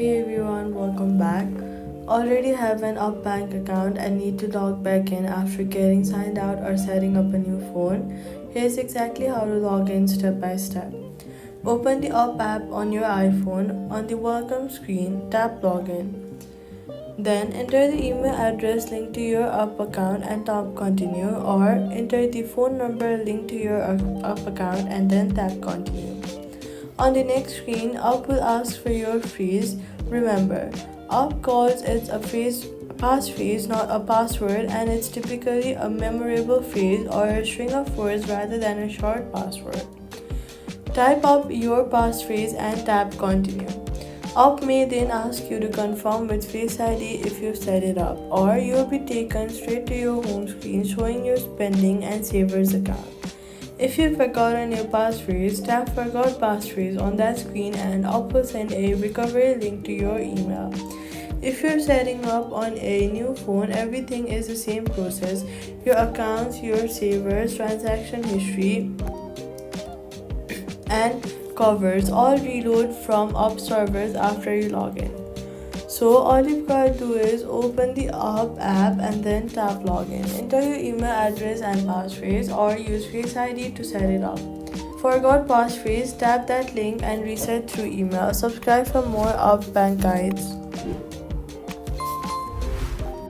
Hey everyone, welcome back. Already have an up bank account and need to log back in after getting signed out or setting up a new phone? Here's exactly how to log in step by step. Open the up app on your iPhone. On the welcome screen, tap login. Then enter the email address linked to your up account and tap continue, or enter the phone number linked to your up account and then tap continue. On the next screen, Up will ask for your phrase. Remember, Up calls it a passphrase, not a password, and it's typically a memorable phrase or a string of words rather than a short password. Type up your passphrase and tap continue. Up may then ask you to confirm with Face ID if you set it up, or you'll be taken straight to your home screen showing your spending and savers account. If you've forgotten your passphrase, tap Forgot Passphrase on that screen and Up will send a recovery link to your email. If you're setting up on a new phone, everything is the same process. Your accounts, your savers, transaction history, and covers all reload from Up servers after you log in. So all you've got to do is open the Up app and then tap login. Enter your email address and passphrase or use Face ID to set it up. Forgot passphrase, tap that link and reset through email. Subscribe for more Up bank guides.